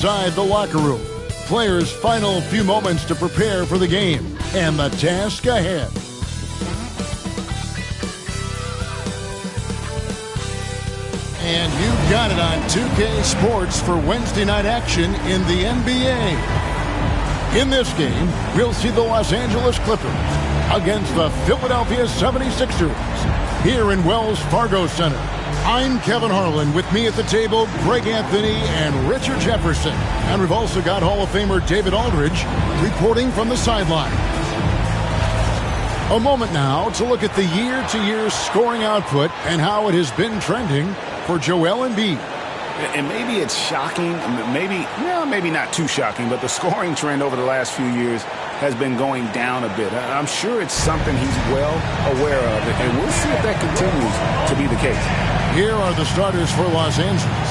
Inside the locker room, players' final few moments to prepare for the game and the task ahead. And you got it on 2K Sports for Wednesday night action in the NBA. In this game, we'll see the Los Angeles Clippers against the Philadelphia 76ers here in Wells Fargo Center. I'm Kevin Harlan. With me at the table, Greg Anthony and Richard Jefferson. And we've also got Hall of Famer David Aldridge reporting from the sideline. A moment now to look at the year-to-year scoring output and how it has been trending for Joel Embiid. And maybe it's shocking, maybe not too shocking, but the scoring trend over the last few years has been going down a bit. I'm sure it's something he's well aware of, and we'll see if that continues to be the case. Here are the starters for Los Angeles.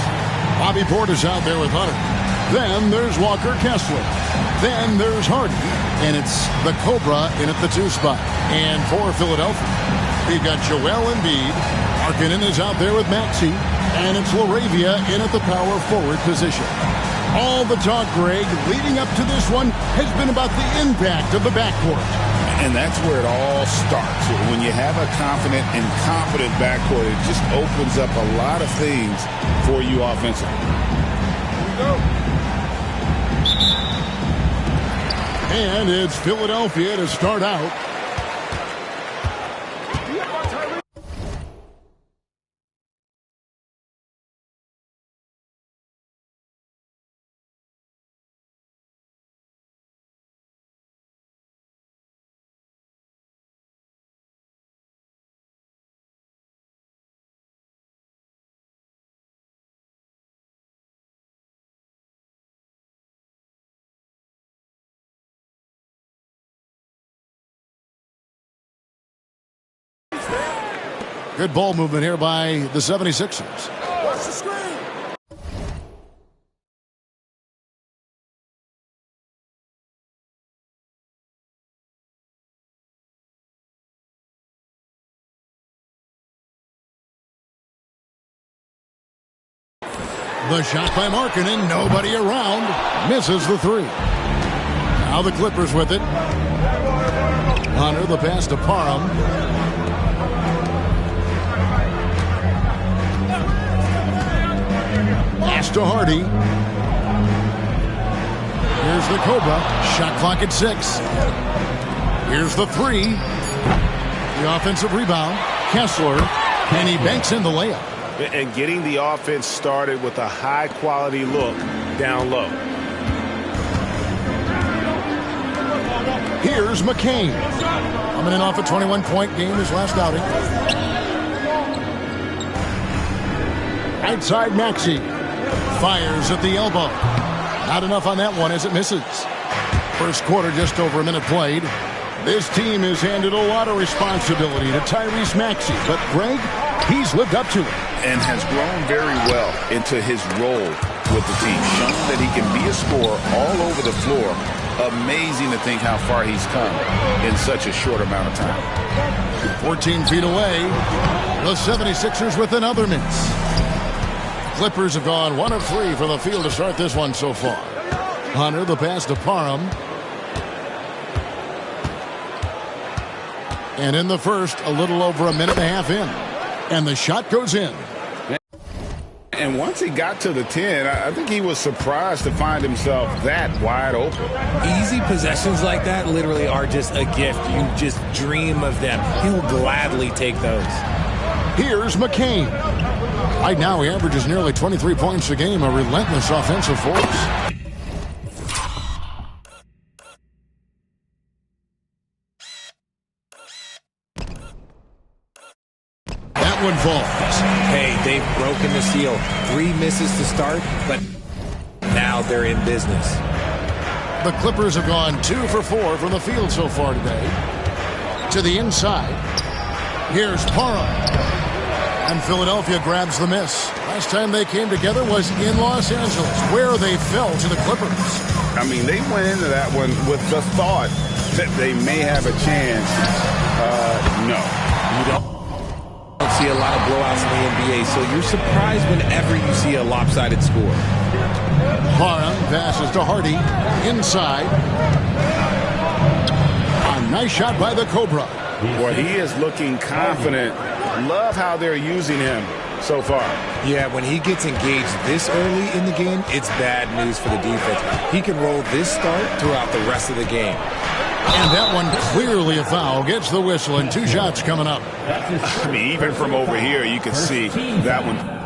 Bobby Portis out there with Hunter. Then there's Walker Kessler. Then there's Harden, and it's the Cobra in at the 2 spot. And for Philadelphia, we've got Joel Embiid. Markkanen is out there with Maxey, and it's LaRavia in at the power forward position. All the talk, Greg, leading up to this one has been about the impact of the backcourt. And that's where it all starts. When you have a confident and competent backcourt, it just opens up a lot of things for you offensively. Here we go. And it's Philadelphia to start out. Good ball movement here by the 76ers. Watch the screen. The shot by Markkanen, nobody around, misses the 3. Now the Clippers with it. Hunter, the pass to Parham. Pass to Hardy. Here's the Cobra. Shot clock at 6. Here's the 3. The offensive rebound. Kessler. And he banks in the layup. And getting the offense started with a high-quality look down low. Here's McCain. Coming in off a 21-point game his last outing. Right side Maxey. Fires at the elbow. Not enough on that one as it misses. First quarter, just over a minute played. This team has handed a lot of responsibility to Tyrese Maxey, but Greg, he's lived up to it. And has grown very well into his role with the team. Shown that he can be a scorer all over the floor. Amazing to think how far he's come in such a short amount of time. 14 feet away, the 76ers with another miss. Clippers have gone 1 of 3 from the field to start this one so far. Hunter, the pass to Parham. And in the first, a little over a minute and a half in. And the shot goes in. And once he got to the 10, I think he was surprised to find himself that wide open. Easy possessions like that literally are just a gift. You just dream of them. He'll gladly take those. Here's McCain. Right now, he averages nearly 23 points a game, a relentless offensive force. That one falls. Hey, they've broken the seal. 3 misses to start, but now they're in business. The Clippers have gone 2 for 4 from the field so far today. To the inside. Here's Parham. And Philadelphia grabs the miss. Last time they came together was in Los Angeles, where they fell to the Clippers. I mean, they went into that one with the thought that they may have a chance. No. You don't see a lot of blowouts in the NBA, so you're surprised whenever you see a lopsided score. Parham passes to Hardy. Inside. A nice shot by the Cobra. Boy, he is looking confident. Love how they're using him so far. Yeah, when he gets engaged this early in the game, it's bad news for the defense. He can roll this start throughout the rest of the game. And that one clearly a foul. Gets the whistle, and 2 shots coming up. I mean, even from over here, you can see that one.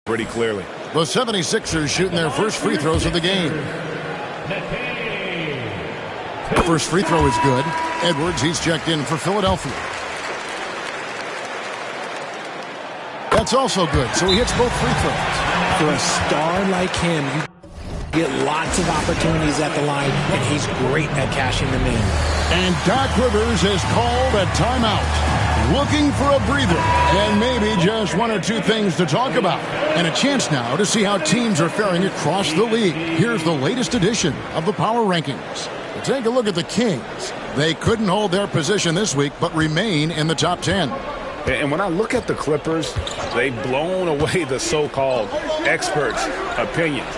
Pretty clearly. The 76ers shooting their first free throws of the game. First free throw is good. Edwards, he's checked in for Philadelphia. That's also good, so he hits both free throws. For a star like him, you get lots of opportunities at the line, and he's great at cashing them in. And Doc Rivers has called a timeout. Looking for a breather and maybe just 1 or 2 things to talk about. And a chance now to see how teams are faring across the league. Here's the latest edition of the Power Rankings. Take a look at the Kings. They couldn't hold their position this week but remain in the top 10. And when I look at the Clippers, they've blown away the so-called experts' opinions.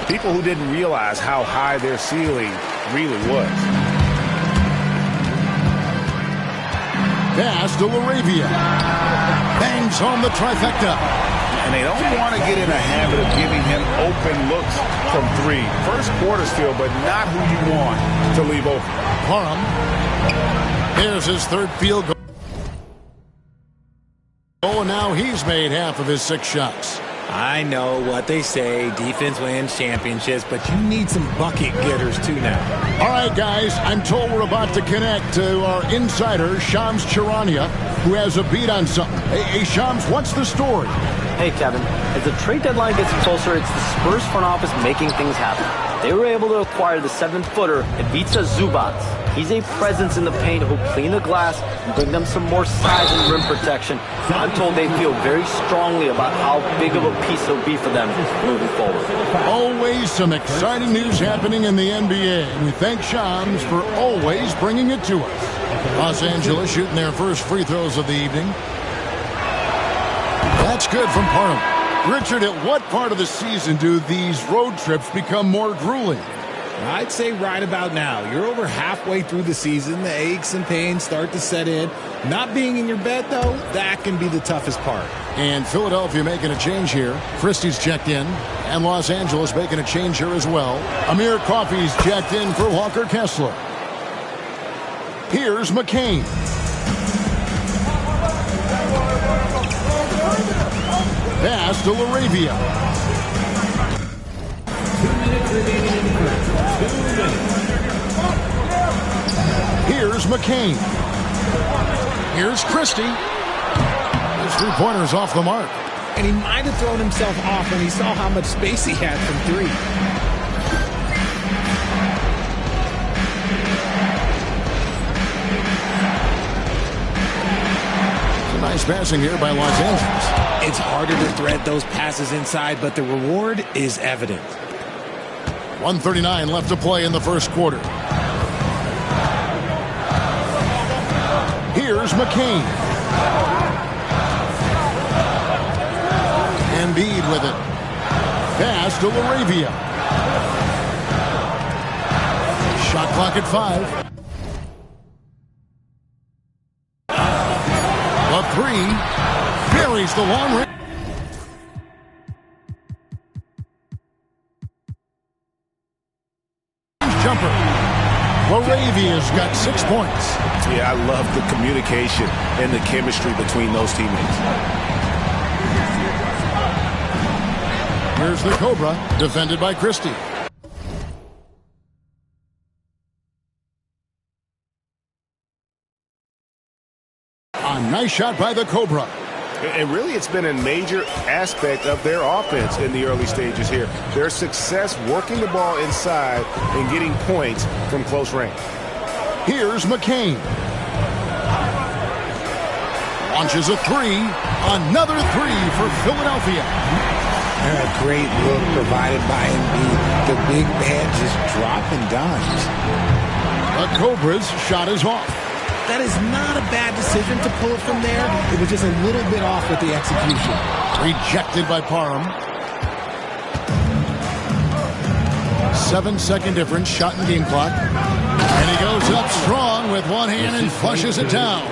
People who didn't realize how high their ceiling really was. Pass to LaRavia. Bangs on the trifecta. And they don't want to get in a habit of giving him open looks from 3. First quarter still, but not who you want to leave open. Parham. Here's his 3rd field goal. Oh, and now he's made half of his 6 shots. I know what they say, defense wins championships, but you need some bucket getters too now. All right, guys, I'm told we're about to connect to our insider, Shams Charania, who has a beat on something. Hey, Shams, what's the story? Hey, Kevin. As the trade deadline gets closer, it's the Spurs front office making things happen. They were able to acquire the 7-footer, Ivica Zubac. He's a presence in the paint who'll clean the glass and bring them some more size and rim protection. I'm told they feel very strongly about how big of a piece he'll be for them moving forward. Always some exciting news happening in the NBA. We thank Shams for always bringing it to us. Los Angeles shooting their first free throws of the evening. That's good from Parham. Richard, at what part of the season do these road trips become more grueling? I'd say right about now. You're over halfway through the season. The aches and pains start to set in. Not being in your bed, though, that can be the toughest part. And Philadelphia making a change here. Christie's checked in. And Los Angeles making a change here as well. Amir Coffey's checked in for Walker Kessler. Here's McCain. Pass to LaRavia. 2 minutes remaining in the first. 2 minutes. Here's McCain. Here's Christie. His 3-pointer's off the mark. And he might have thrown himself off when he saw how much space he had from 3. Nice passing here by Los Angeles. It's harder to thread those passes inside, but the reward is evident. 1:39 left to play in the first quarter. Here's McCain. Embiid with it. Pass to LaRavia. Shot clock at 5. A 3. Buries the long range. Jumper. LaRavia's got 6 points. Yeah, I love the communication and the chemistry between those teammates. Here's the Cobra, defended by Christie. A nice shot by the Cobra. And really, it's been a major aspect of their offense in the early stages here. Their success working the ball inside and getting points from close range. Here's McCain. Launches a three. Another three for Philadelphia. A great look provided by Embiid. The big man just dropping dimes. The Cobras shot is off. That is not a bad decision to pull it from there. It was just a little bit off with the execution. Rejected by Parham. 7-second difference, shot and game clock. And he goes up strong with one hand and flushes it down.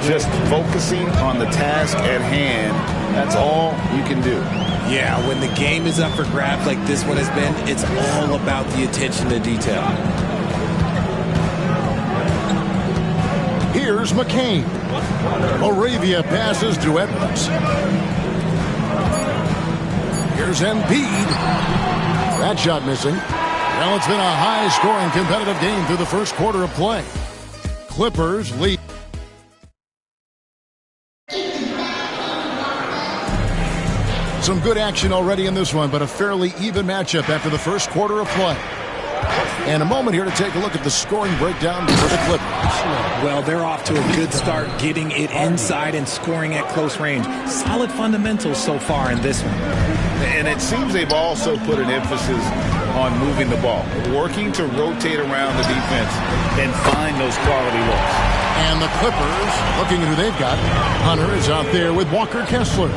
Just focusing on the task at hand, that's all you can do. Yeah, when the game is up for grabs like this one has been, it's all about the attention to detail. Here's McCain. Moravia passes to Edwards. Here's Embiid. That shot missing. Well, it's been a high-scoring competitive game through the first quarter of play. Clippers lead. Some good action already in this one, but a fairly even matchup after the first quarter of play. And a moment here to take a look at the scoring breakdown for the Clippers. Well, they're off to a good start getting it inside and scoring at close range. Solid fundamentals so far in this one. And it seems they've also put an emphasis on moving the ball, working to rotate around the defense and find those quality looks. And the Clippers, looking at who they've got, Hunter is out there with Walker Kessler.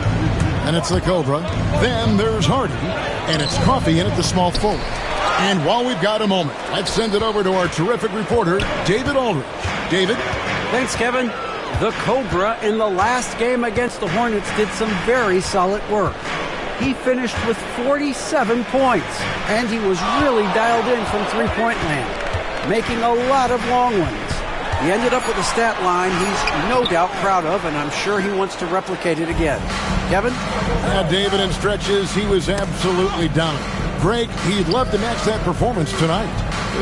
And it's the Cobra. Then there's Hardy. And it's Coffee in at the small forward. And while we've got a moment, let's send it over to our terrific reporter, David Aldridge. David? Thanks, Kevin. The Cobra in the last game against the Hornets did some very solid work. He finished with 47 points, and he was really dialed in from three-point land, making a lot of long ones. He ended up with a stat line he's no doubt proud of, and I'm sure he wants to replicate it again. Kevin? David, in stretches, he was absolutely dominant. Greg, he'd love to match that performance tonight.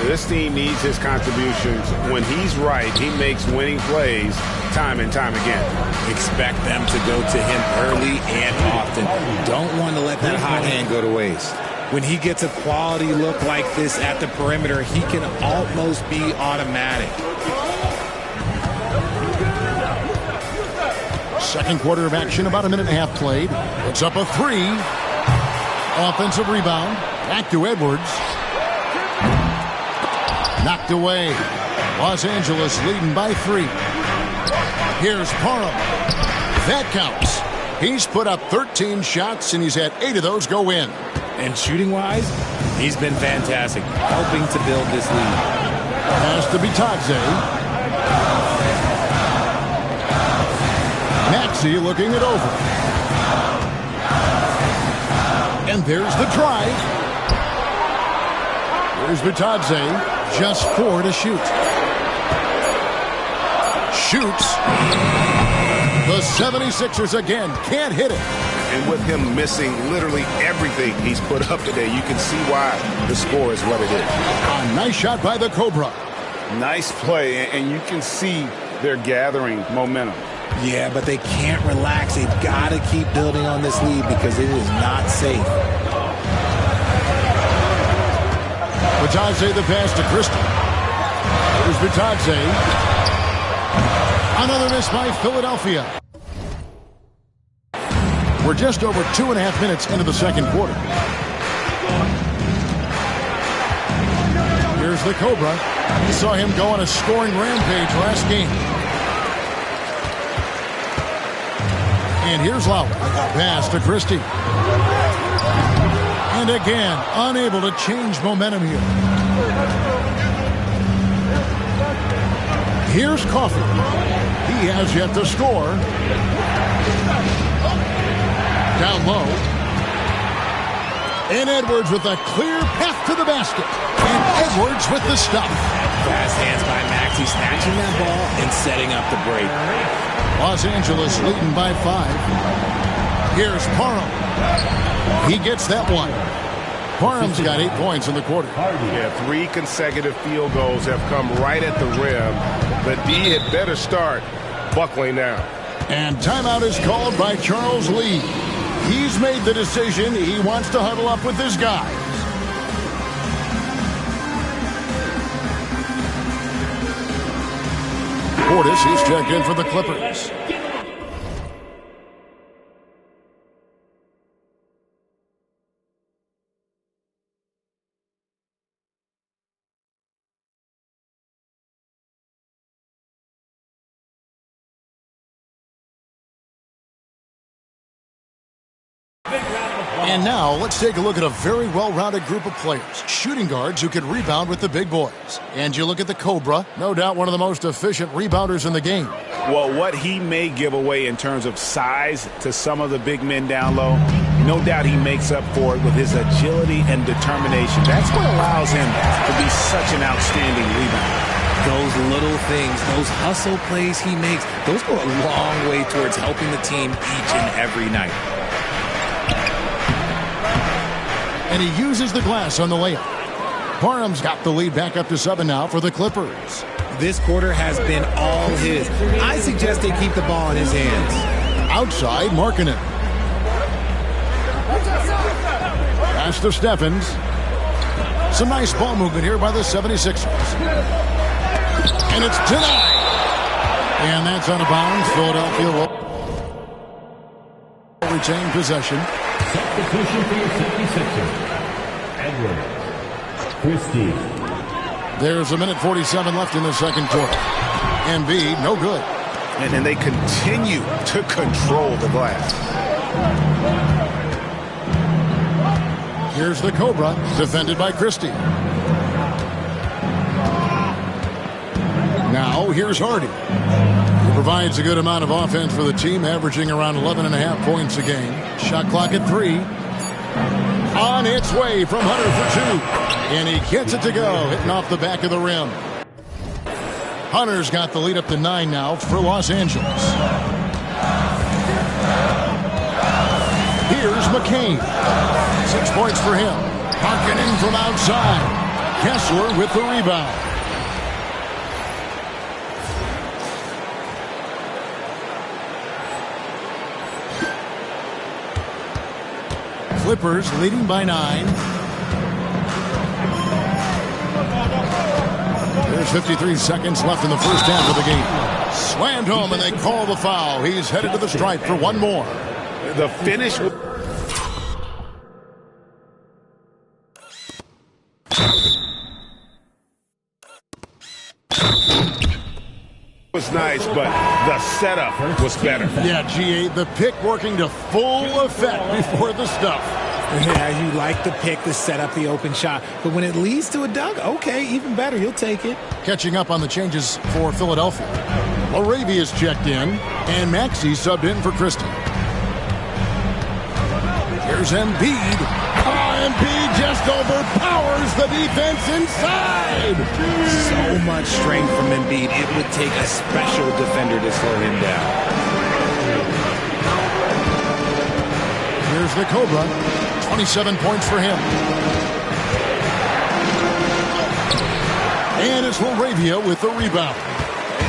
This team needs his contributions. When he's right, he makes winning plays time and time again. Expect them to go to him early and often. Don't want to let that hot hand go to waste. When he gets a quality look like this at the perimeter, he can almost be automatic. Second quarter of action, about a minute and a half played. It's up a three. Offensive rebound. Back to Edwards. Knocked away. Los Angeles leading by 3. Here's Parham. That counts. He's put up 13 shots, and he's had 8 of those go in. And shooting-wise, he's been fantastic, helping to build this lead. Pass to Bitadze. Maxey looking it over. And there's the drive. Here's Bitadze. Just 4 to shoot. Shoots. The 76ers again can't hit it. And with him missing literally everything he's put up today, you can see why the score is what it is. A nice shot by the Cobra. Nice play, and you can see they're gathering momentum. Yeah, but they can't relax. They've got to keep building on this lead because it is not safe. Bitadze the pass to Christie. Here's Bitadze. Another miss by Philadelphia. We're just over 2.5 minutes into the second quarter. Here's the Cobra. We saw him go on a scoring rampage last game. And here's Lowry. Pass to Christie. And again, unable to change momentum here. Here's Coffee. He has yet to score. Down low. And Edwards with a clear path to the basket. And Edwards with the stop. Fast hands by Maxey, snatching that ball and setting up the break. Los Angeles leading by 5. Here's Parham. He gets that one. Parham's got 8 points in the quarter. Yeah, 3 consecutive field goals have come right at the rim. But D had better start buckling down. And timeout is called by Charles Lee. He's made the decision. He wants to huddle up with his guys. Portis, he's checked in for the Clippers. And now, let's take a look at a very well-rounded group of players. Shooting guards who can rebound with the big boys. And you look at the Cobra, no doubt one of the most efficient rebounders in the game. Well, what he may give away in terms of size to some of the big men down low, no doubt he makes up for it with his agility and determination. That's what allows him to be such an outstanding rebounder. Those little things, those hustle plays he makes, those go a long way towards helping the team each and every night. And he uses the glass on the layup. Parham's got the lead back up to 7 now for the Clippers. This quarter has been all his. I suggest they keep the ball in his hands. Outside, Markkanen. Pass to Stephens. Some nice ball movement here by the 76ers. And it's denied. And that's out of bounds. Philadelphia will retain possession. Substitution for your 76ers. Edwards. Christie. There's 1:47 left in the second quarter. Embiid, no good. And they continue to control the glass. Here's the Cobra, defended by Christie. Now, here's Hardy. He provides a good amount of offense for the team, averaging around 11.5 points a game. Shot clock at 3. On its way from Hunter for 2. And he gets it to go, hitting off the back of the rim. Hunter's got the lead up to 9 now for Los Angeles. Here's McCain. 6 points for him. Markkanen from outside. Kessler with the rebound. Clippers leading by 9. There's 53 seconds left in the first half of the game. Slammed home, and they call the foul. He's headed to the stripe for one more. The finish was nice, but the setup was better. Yeah, G8, the pick working to full effect before the stuff. Yeah, you like the pick to set up the open shot. But when it leads to a dunk, okay, even better. You'll take it. Catching up on the changes for Philadelphia. Laravia's checked in, and Maxey subbed in for Christie. Here's Embiid. Oh, Embiid just overpowers the defense inside. So much strength from Embiid. It would take a special defender to slow him down. Here's the Cobra. 27 points for him. And it's Laravia with the rebound.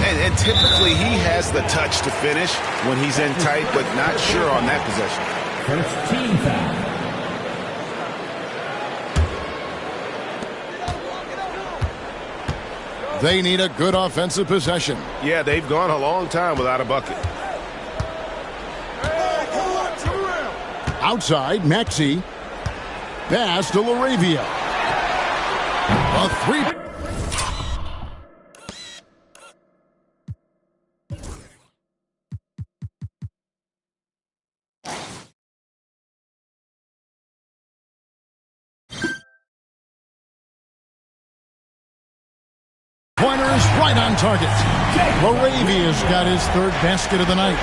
And typically he has the touch to finish when he's in tight, but not sure on that possession. First team foul. They need a good offensive possession. Yeah, they've gone a long time without a bucket. Outside, Maxey. Pass to Laravia. A 3. Pointers right on target. Laravia's got his third basket of the night.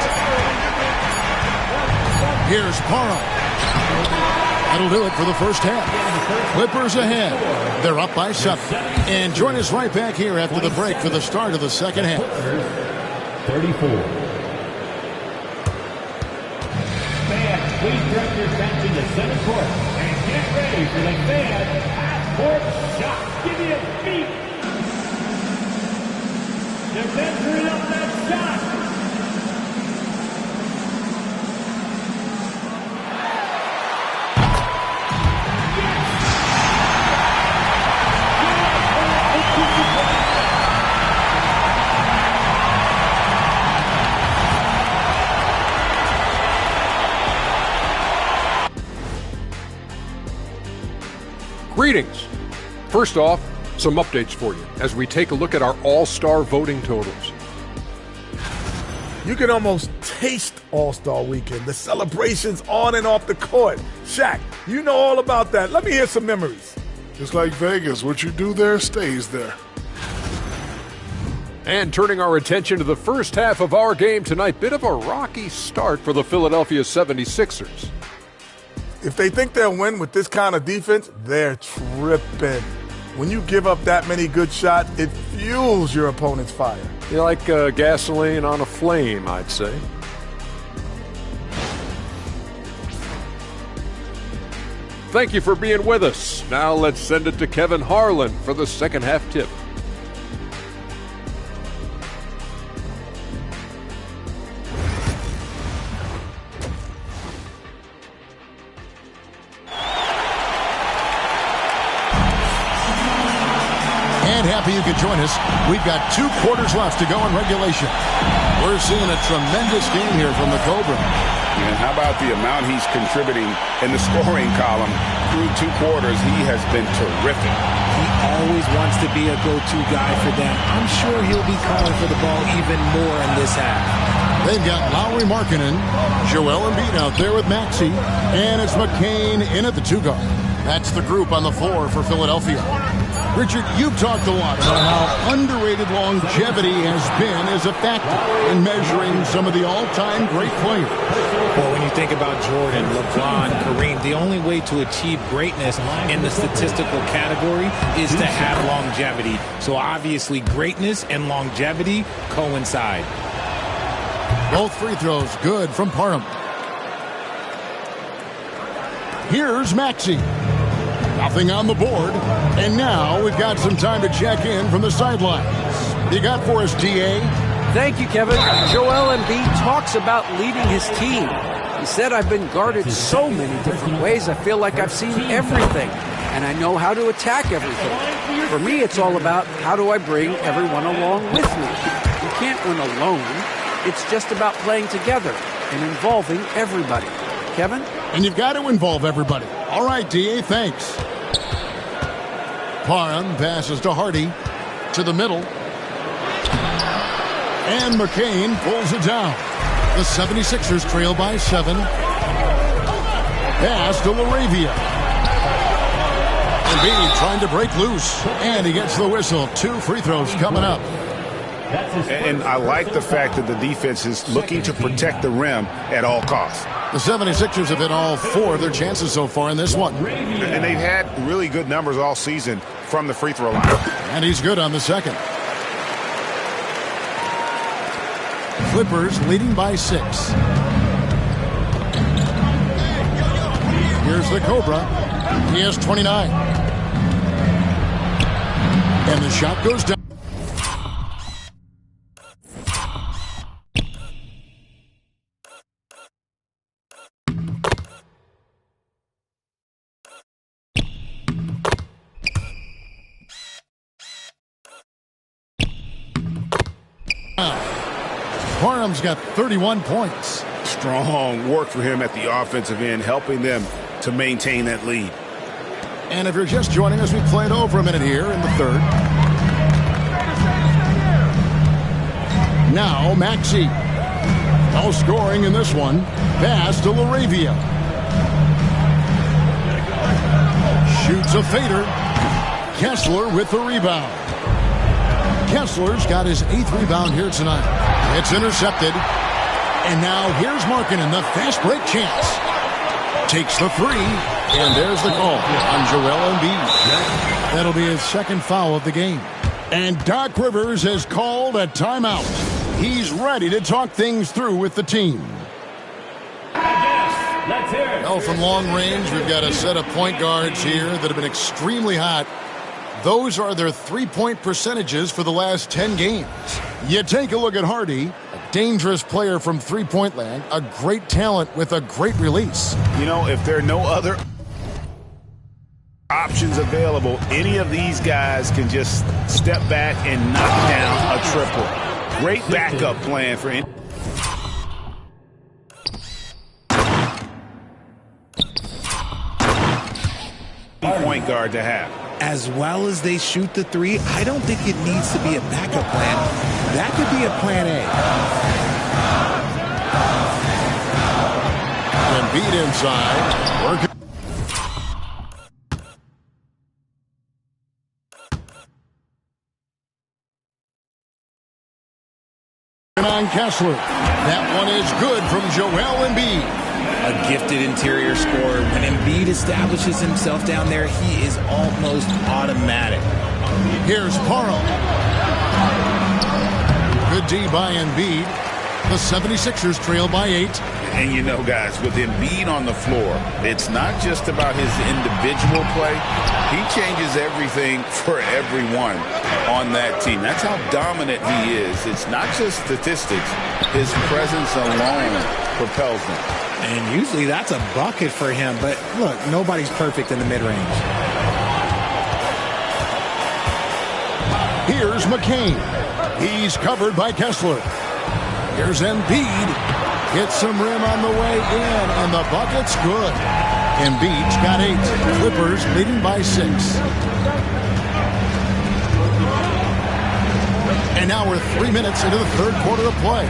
Here's Parham. That'll do it for the first half. Clippers ahead. They're up by 7. And join us right back here after the break for the start of the second half. 34. Fans, please direct your attention to center court and get ready for the fan half-court shot. Give me a beat. They're measuring up that shot. Greetings. First off, some updates for you as we take a look at our all-star voting totals. You can almost taste All-Star Weekend, the celebrations on and off the court. Shaq, you know all about that. Let me hear some memories. Just like Vegas, what you do there stays there. And turning our attention to the first half of our game tonight, bit of a rocky start for the Philadelphia 76ers. If they think they'll win with this kind of defense, they're tripping. When you give up that many good shots, it fuels your opponent's fire. You're like gasoline on a flame, I'd say. Thank you for being with us. Now let's send it to Kevin Harlan for the second half tip. Happy you could join us. We've got 2 quarters left to go in regulation. We're seeing a tremendous game here from the Cobra. And how about the amount he's contributing in the scoring column through 2 quarters? He has been terrific. He always wants to be a go-to guy for them. I'm sure he'll be calling for the ball even more in this half. They've got Lauri Markkanen, Joel Embiid out there with Maxey, and it's McCain in at the 2 guard. That's the group on the floor for Philadelphia. Richard, you've talked a lot about how underrated longevity has been as a factor in measuring some of the all-time great players. Well, when you think about Jordan, LeBron, Kareem, the only way to achieve greatness in the statistical category is to have longevity. So obviously greatness and longevity coincide. Both free throws good from Parham. Here's Maxey. Nothing on the board. And now we've got some time to check in from the sidelines. You got for us, D.A.? Thank you, Kevin. Joel Embiid talks about leading his team. He said, I've been guarded so many different ways, I feel like I've seen everything, and I know how to attack everything. For me, it's all about how do I bring everyone along with me. You can't win alone. It's just about playing together and involving everybody. Kevin? And you've got to involve everybody. All right, D.A., thanks. Parham passes to Hardy, to the middle. And McCain pulls it down. The 76ers trail by 7. Pass to LaRavia. Embiid trying to break loose. And he gets the whistle. 2 free throws coming up. And I like the fact that the defense is looking to protect the rim at all costs. The 76ers have hit all 4 of their chances so far in this one. And they've had really good numbers all season from the free throw line. And he's good on the second. Clippers leading by 6. Here's the Cobra. He has 29. And the shot goes down. Parham's got 31 points. Strong work for him at the offensive end, helping them to maintain that lead. And if you're just joining us, we played over a minute here in the third. Now Maxey. No scoring in this one. Pass to LaRavia. Shoots a fader. Kessler with the rebound. Kessler's got his 8th rebound here tonight. It's intercepted. And now here's Markkanen, the fast break chance. Takes the 3. And there's the call on Joel Embiid. That'll be his 2nd foul of the game. And Doc Rivers has called a timeout. He's ready to talk things through with the team. Well, from long range, we've got a set of point guards here that have been extremely hot. Those are their three-point percentages for the last 10 games. You take a look at Hardy, a dangerous player from three-point land, a great talent with a great release. You know, if there are no other options available, any of these guys can just step back and knock down a triple. Great backup plan for any point point guard to have. As well as they shoot the three, I don't think it needs to be a backup plan. That could be a plan A. Embiid inside. Working. On Kessler. That one is good from Joel Embiid. A gifted interior scorer. When Embiid establishes himself down there, he is almost automatic. Here's Parham. Good D by Embiid. The 76ers trail by 8. And you know, guys, with Embiid on the floor, it's not just about his individual play. He changes everything for everyone on that team. That's how dominant he is. It's not just statistics. His presence alone propels them. And usually that's a bucket for him. But look, nobody's perfect in the mid-range. Here's McCain. He's covered by Kessler. Here's Embiid. Hits some rim on the way in, and the bucket's good. Embiid's got 8. Clippers leading by 6. And now we're 3 minutes into the third quarter of play.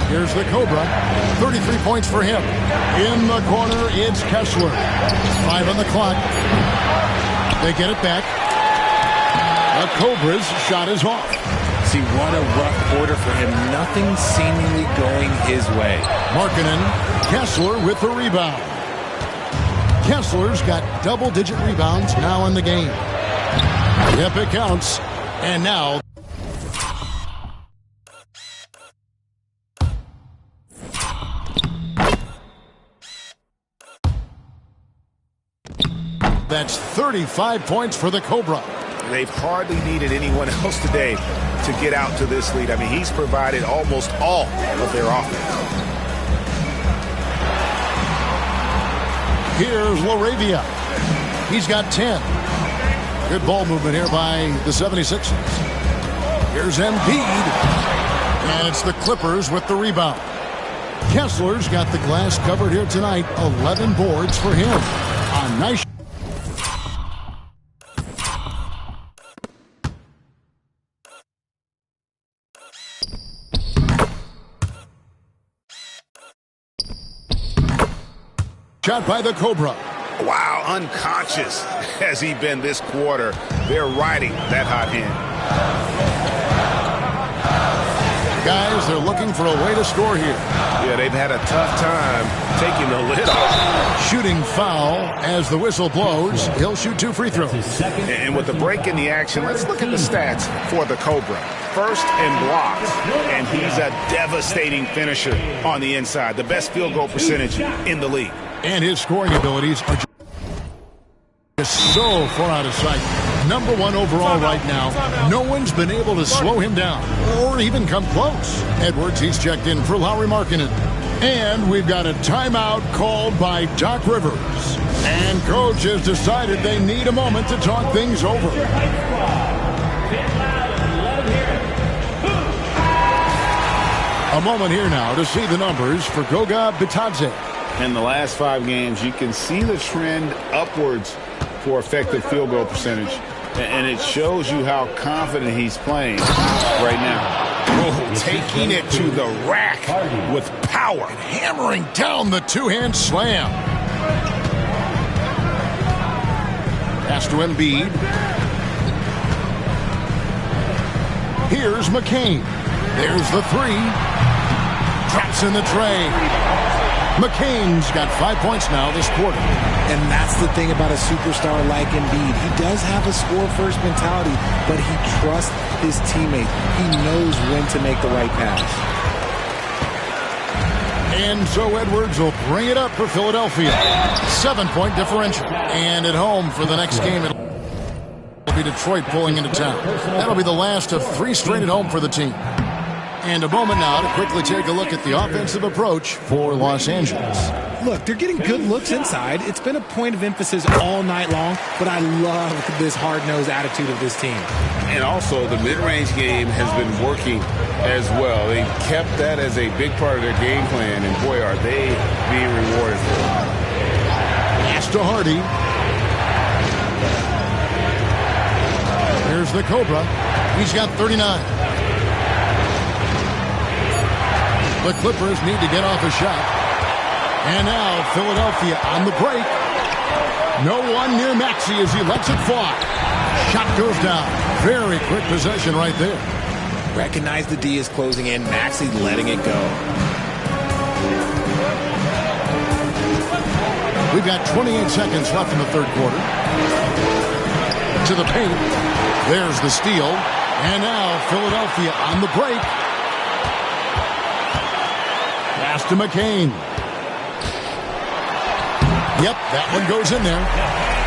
Here's the Cobra. 33 points for him. In the corner, it's Kessler. 5 on the clock. They get it back. The Cobra's shot is off. See, what a rough quarter for him. Nothing seemingly going his way. Markkanen, Kessler with the rebound. Kessler's got double-digit rebounds now in the game. Yep, it counts. And now... That's 35 points for the Cobra. They've hardly needed anyone else today to get out to this lead. I mean, he's provided almost all of their offense. Here's LaRavia. He's got 10. Good ball movement here by the 76ers. Here's Embiid. And it's the Clippers with the rebound. Kessler's got the glass covered here tonight. 11 boards for him. A nice... shot by the Cobra. Wow, unconscious has he been this quarter. They're riding that hot hand. Guys, they're looking for a way to score here. Yeah, they've had a tough time taking the lid off. Shooting foul as the whistle blows. He'll shoot 2 free throws. And with the break in the action, let's look at the stats for the Cobra. First in blocks, and he's a devastating finisher on the inside. The best field goal percentage in the league. And his scoring abilities are just so far out of sight. Number 1 overall right now. No one's been able to slow him down or even come close. Edwards, he's checked in for Lauri Markkanen. And we've got a timeout called by Doc Rivers. And coach has decided they need a moment to talk things over. A moment here now to see the numbers for Goga Bitadze. In the last 5 games, you can see the trend upwards for effective field goal percentage. And it shows you how confident he's playing right now. Oh, taking it to the rack with power. And hammering down the 2-hand slam. Pass to Embiid. Here's McCain. There's the 3. Drops in the tray. McCain's got 5 points now this quarter. And that's the thing about a superstar like Embiid. He does have a score-first mentality, but he trusts his teammate. He knows when to make the right pass. And so Edwards will bring it up for Philadelphia. 7-point differential. And at home for the next game, it'll be Detroit pulling into town. That'll be the last of 3 straight at home for the team. And a moment now to quickly take a look at the offensive approach for Los Angeles. Look, they're getting good looks inside. It's been a point of emphasis all night long, but I love this hard-nosed attitude of this team. And also, the mid-range game has been working as well. They kept that as a big part of their game plan, and boy, are they being rewarded for it. to Hardy. Here's the Cobra. He's got 39. The Clippers need to get off a shot. And now Philadelphia on the break. No one near Maxey as he lets it fly. Shot goes down. Very quick possession right there. Recognize the D is closing in. Maxey letting it go. We've got 28 seconds left in the third quarter. To the paint. There's the steal. And now Philadelphia on the break. Pass to McCain. Yep, that one goes in there.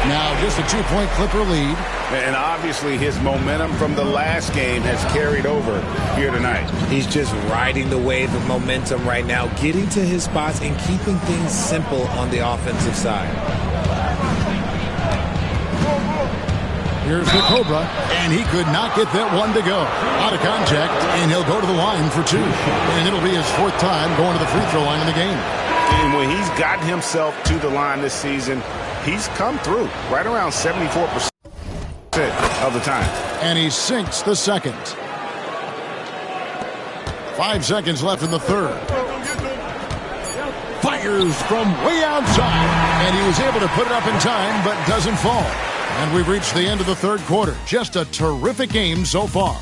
Now just a 2-point Clipper lead. And obviously his momentum from the last game has carried over here tonight. He's just riding the wave of momentum right now, getting to his spots and keeping things simple on the offensive side. Here's the Cobra, and he could not get that one to go. Out of contact, and he'll go to the line for two. And it'll be his fourth time going to the free throw line in the game. And when he's gotten himself to the line this season, he's come through right around 74% of the time. And he sinks the second. 5 seconds left in the third. Fires from way outside. And he was able to put it up in time, but doesn't fall. And we've reached the end of the third quarter. Just a terrific game so far.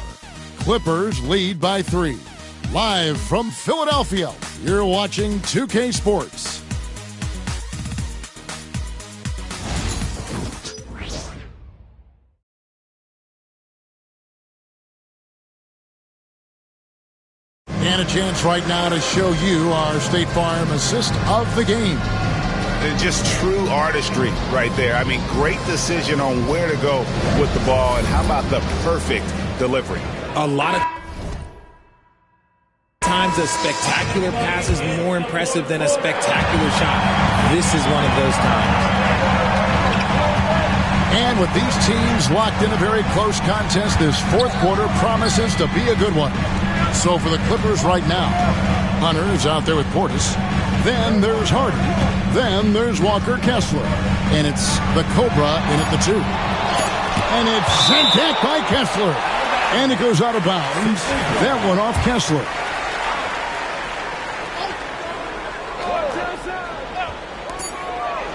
Clippers lead by 3. Live from Philadelphia, you're watching 2K Sports. And a chance right now to show you our State Farm assist of the game. Just true artistry right there. I mean, great decision on where to go with the ball, and how about the perfect delivery? A lot of times a spectacular pass is more impressive than a spectacular shot. This is one of those times. And with these teams locked in a very close contest, this fourth quarter promises to be a good one. So for the Clippers right now, Hunter is out there with Portis. Then there's Hardy. Then there's Walker Kessler. And it's the Cobra in at the 2. And it's sent back by Kessler. And it goes out of bounds. That one off Kessler.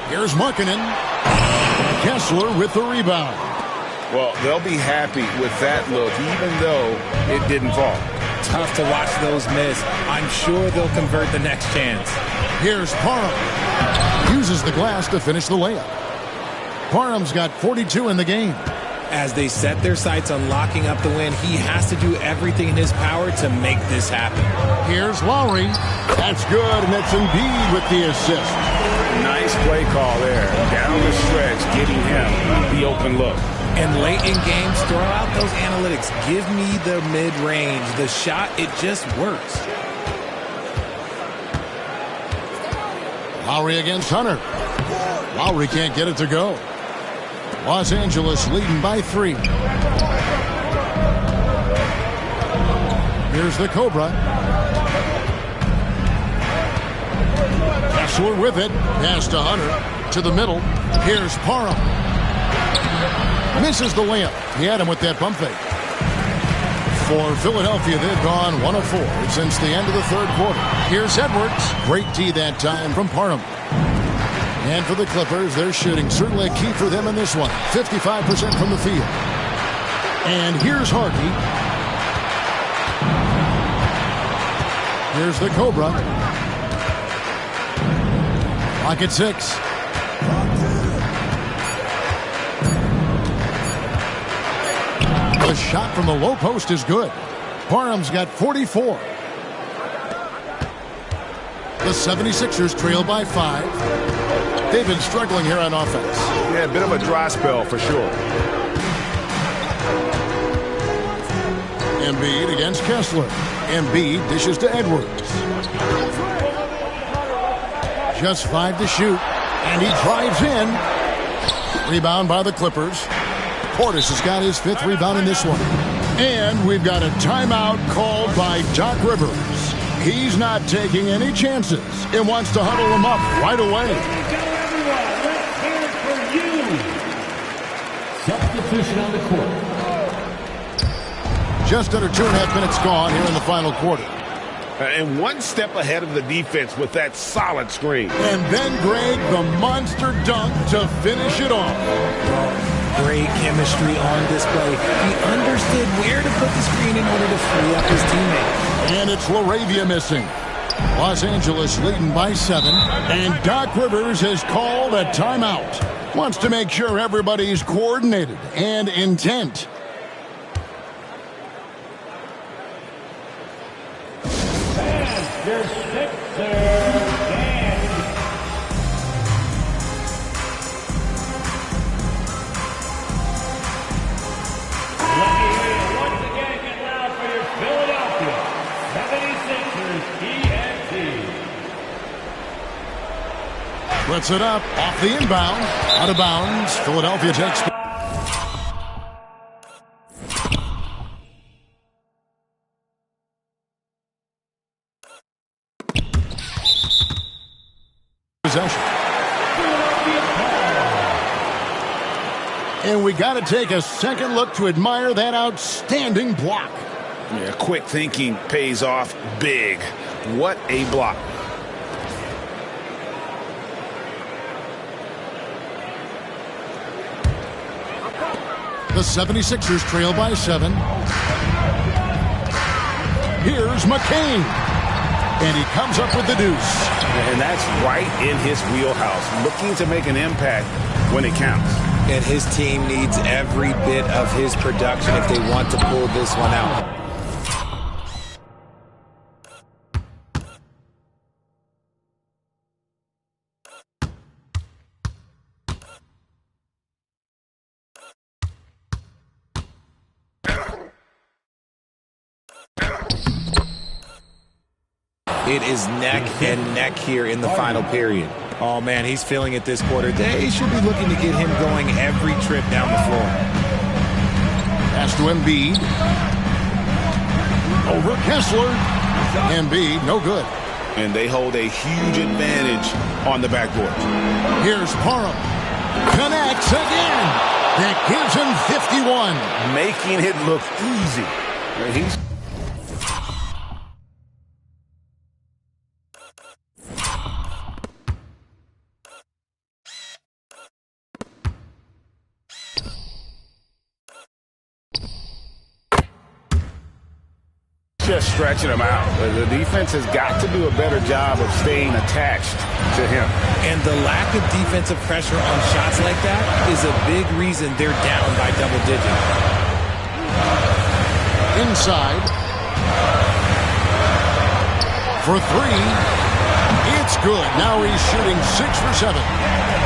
Here's Markkanen. Kessler with the rebound. Well, they'll be happy with that look, even though it didn't fall. Tough to watch those miss. I'm sure they'll convert the next chance. Here's Parham. Uses the glass to finish the layup. Parham's got 42 in the game. As they set their sights on locking up the win, he has to do everything in his power to make this happen. Here's Lowry. That's good, and that's Embiid with the assist. Nice play call there. Down the stretch, getting him the open look. And late in games, throw out those analytics. Give me the mid-range. The shot, it just works. Lowry against Hunter. Lowry can't get it to go. Los Angeles leading by 3. Here's the Cobra. Kessler with it. Pass to Hunter. To the middle. Here's Parham. Misses the layup. He had him with that pump fake. For Philadelphia, they've gone 1 of 4 since the end of the third quarter. Here's Edwards. Great D that time from Parham. And for the Clippers, they're shooting certainly a key for them in this one. 55% from the field. And here's Hardy. Here's the Cobra. Clock at 6. The shot from the low post is good. Parham's got 44. The 76ers trail by 5. They've been struggling here on offense. Yeah, a bit of a dry spell for sure. Embiid against Kessler. Embiid dishes to Edwards. Just 5 to shoot. And he drives in. Rebound by the Clippers. Portis has got his 5th rebound in this one. And we've got a timeout called by Doc Rivers. He's not taking any chances and wants to huddle them up right away. substitution on the court. Just under 2.5 minutes gone here in the final quarter. And one step ahead of the defense with that solid screen. And then Greg, the monster dunk to finish it off. Great chemistry on display. He understood where to put the screen in order to free up his teammate. And it's LaRavia missing. Los Angeles leading by 7. And Doc Rivers has called a timeout. Wants to make sure everybody's coordinated and intent. Your Sixers. Splits it up off the inbound. Out of bounds. Philadelphia takes possession. And we got to take a second look to admire that outstanding block. Yeah, quick thinking pays off big. What a block. The 76ers trail by 7. Here's McCain. And he comes up with the deuce. And that's right in his wheelhouse. Looking to make an impact when it counts. And his team needs every bit of his production if they want to pull this one out. It is neck and neck here in the final period. Oh, man, he's feeling it this quarter. They should be looking to get him going every trip down the floor. Pass to Embiid. Over Kessler. Embiid, no good. And they hold a huge advantage on the backboard. Here's Parham. Connects again. That gives him 51. Making it look easy. He's just stretching him out. The defense has got to do a better job of staying attached to him. And the lack of defensive pressure on shots like that is a big reason they're down by double digits. Inside. For 3. It's good. Now he's shooting 6 for 7.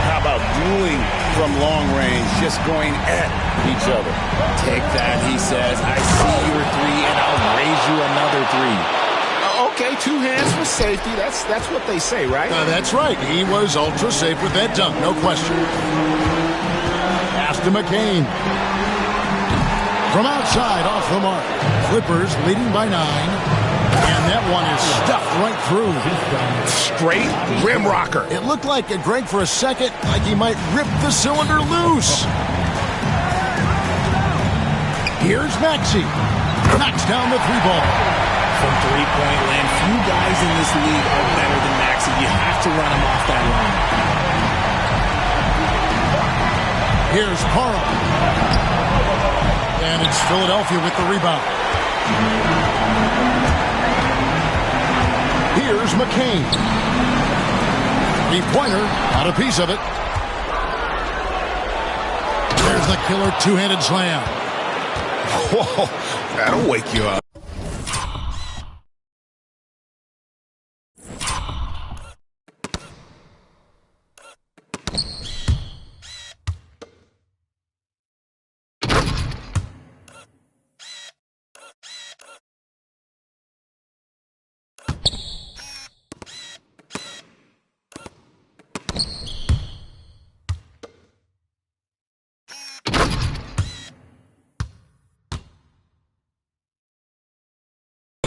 How about dueling from long range, just going at each other? Take that, he says. I see your 3, and I'll raise you another 3. Okay, 2 hands for safety. That's what they say, right? That's right. He was ultra safe with that dunk, no question. Pass to McCain. From outside, off the mark. Clippers leading by 9. And that one is stuffed right through. Straight rim rocker. It looked like, Greg, for a second, like he might rip the cylinder loose. Here's Maxey. Knocks down the 3-ball. From three-point land, few guys in this league are better than Maxey. You have to run him off that line. Here's Parham. And it's Philadelphia with the rebound. Here's McCain. 3-pointer, not a piece of it. There's the killer 2-handed slam. Whoa, that'll wake you up.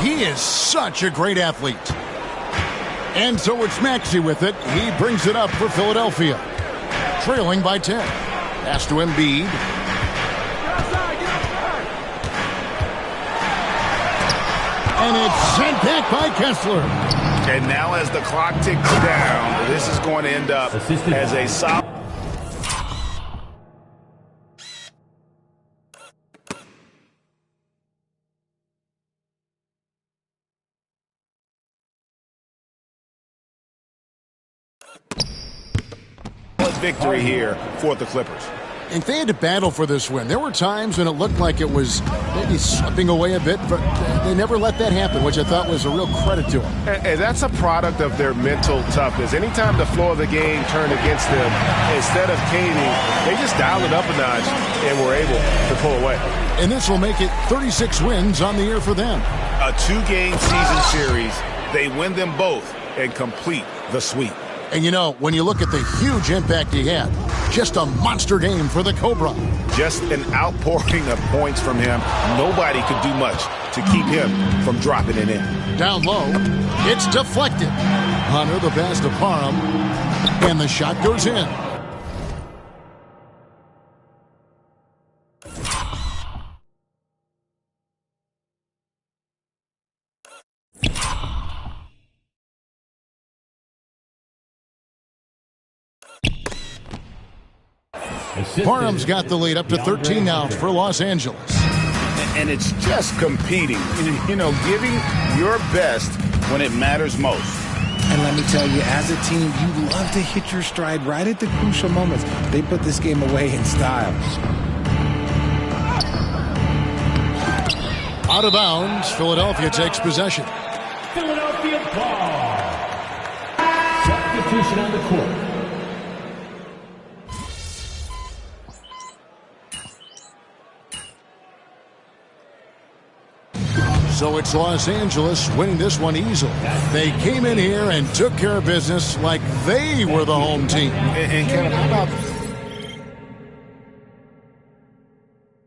He is such a great athlete. And so it's Maxey with it. He brings it up for Philadelphia. Trailing by 10. Pass to Embiid. And it's sent back by Kessler. And now as the clock ticks down, this is going to end up as a solid. Victory here for the Clippers. And they had to battle for this win. There were times when it looked like it was maybe slipping away a bit, but they never let that happen, which I thought was a real credit to them. And that's a product of their mental toughness. Anytime the flow of the game turned against them, instead of caving, they just dialed it up a notch and were able to pull away. And this will make it 36 wins on the year for them. A 2-game season series, they win them both and complete the sweep. And you know, when you look at the huge impact he had, just a monster game for the Cobra. Just an outpouring of points from him. Nobody could do much to keep him from dropping it in. Down low, it's deflected. Hunter the pass to Parham, and the shot goes in. Parham's got the lead up to 13 now for Los Angeles. And it's just competing, you know, giving your best when it matters most. And let me tell you, as a team, you love to hit your stride right at the crucial moments. They put this game away in style. Out of bounds, Philadelphia takes possession. Philadelphia ball. Substitution on the court. So it's Los Angeles winning this one easily. They came in here and took care of business like they were the home team. And Kevin, how about